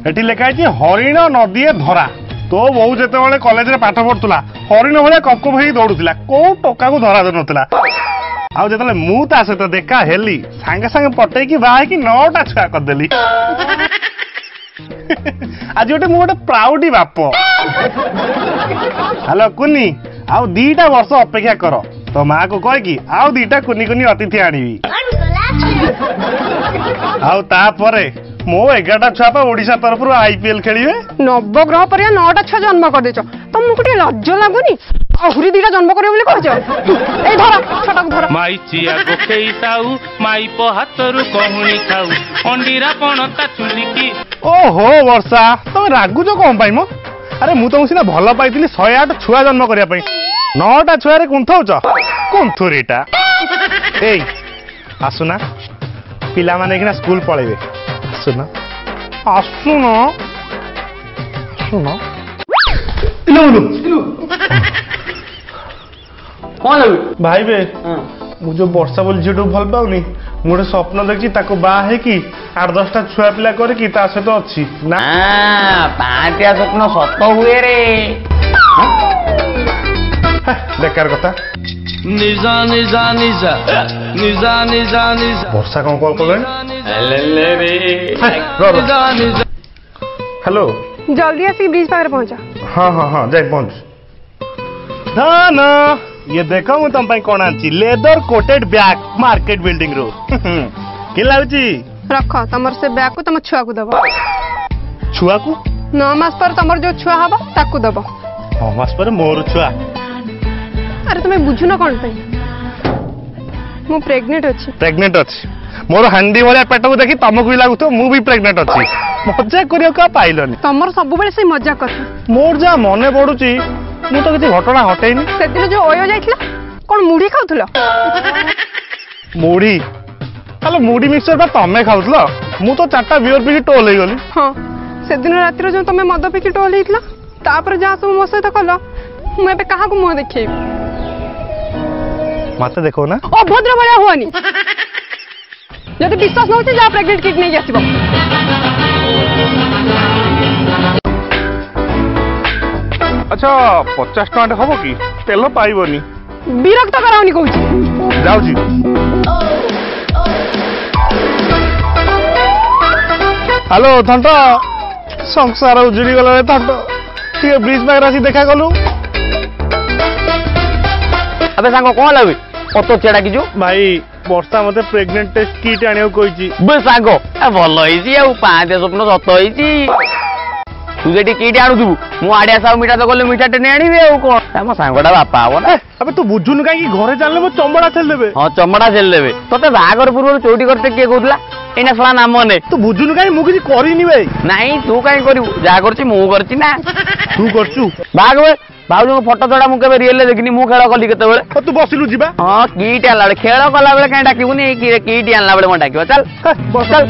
Eighty लेखा हरिण नदी धरा तो बहु जिते कॉलेज रे पाठ पढ़ुला हरिण भाया कप कप दौड़ूला कौ टका को धरा दूसला आउ जो मु ता सहित देखा हेली सांगे सांगे पटेकी बाहर 9टा छुआ करदेली आज गोटे मु गोटे प्राउडी बाप। हेलो कुनी आउ 2टा वर्ष अपेक्षा कर तो माँ को कहीकि आउ 2टा कुनी कुनी अतिथि आनिबी आउ तापरे मो 11टा छुआ ओडिशा तरफ आईपीएल खेलिए नवग्रह पर 9टा छुआ जन्म कर देछ तुमको गोटे लज्ज लागुनी आहुरी 2टा जन्म करियो बोली कहछ ए धरा छटा को धरा माई चिया गोखेई साउ माई पो हातरु कहुणी खाउ अंडीरा पणता चुलिकी ओहो वर्षा तुम रागुच कौन पाई मो अरे मु तुमको सीना भल पाई 108 छुआ जन्म करिया पई 9टा छुआ रे कुंथौच कुंथुरीटा ए आसुना पिला माने किना स्कूल पळेबे आसुना आसुना आसुना इलो कौन लगे भाई बे मुझे वर्षा बोली झीट भल पाऊनी मुझे स्वप्न देखी ताको बा है कि 8-10टा छुआ पिला करके ता सहित अच्छी ना पांचटा स्वप्न सत हुए रे बेकार कथा निजा निजा निजा निजा निजा निजा वर्षा कौन कॉल कर हेलो जल्दी आसी ब्रिज पार पहुंचा। हाँ हाँ हाँ जाए पहुंच धान ये देखो मु तुम कौन आनी leather coated bag market building रो कि लाउची रख तमर से बैग को तम छुआ को दबो छुआ को 9 मास पर तमर जो छुआ हबो ताकू दबो 9 मास पर मोर छुआ अरे तुम्हें बुझु ना कौन पे मु प्रेग्नेंट अछि मोर हांडी वाला पेट को देखि तुमको भी लागु तो मु भी प्रेग्नेंट अछि मजा करियो का पाइलनी तमर सब बेले से मजा कर मोर जा मने पडुची मु तो किसी घटना हटेनी से दिन जो ओयो जाइथिला कोन मुढ़ी खाउथलो मुढ़ी हेलो मुढ़ी मिक्सचर बा तमे खाउथलो मु तो 4टा बियर पी टोल हे गली हां से दिन रात रो जो तमे मद पी टोल हेइथला तापर जा सब मो सहित कलो मु एबे कहा को मु देखै मते देखो ना अभद्र भलिया होनी जदि विश्वास न होते जा प्रेग्नेंट किट नहीं आसीबो अच्छा 50 टका हम कि तेल पाइबनी विरक्त कराउनी कहू जाउची हेलो थंट संसार उजड़ी गला रे थंट ठीक ब्रिज पार आसी देखा गलु अबे सांग कौन लगे कत चेड़ा कि भाई वर्षा मते प्रेग्नेंट टेस्ट किट आनियो कहिची बे सांग भल होइची आ 5 स्वप्न सत होइची तू जेटी किट आणुथु मु आडिया साउ मिठा तो गले मिठा टेने आनिबे आ कोन हम सांगडा बापा हो ना अबे तू बुझुन काई कि घरे चलले मो चमड़ा छेल देबे हां चमड़ा छेल देबे तते बागर पूर्व चोटी करते के कहउतला एना सला नाम ने तू बुझुन काई मु किछि करिनी बे नहीं तू काई करिवु जा करछि मु करछि ना तू करछु भाग बे भाउजो फोटो तोड़ा मु केबे रियल देखिनी मु खेल कली केते बेले तू बसिलु जीवा हां कीट आला खेल कला बेले काई डाकिबुनी कीट आनला बेले म डाकिबो चल चल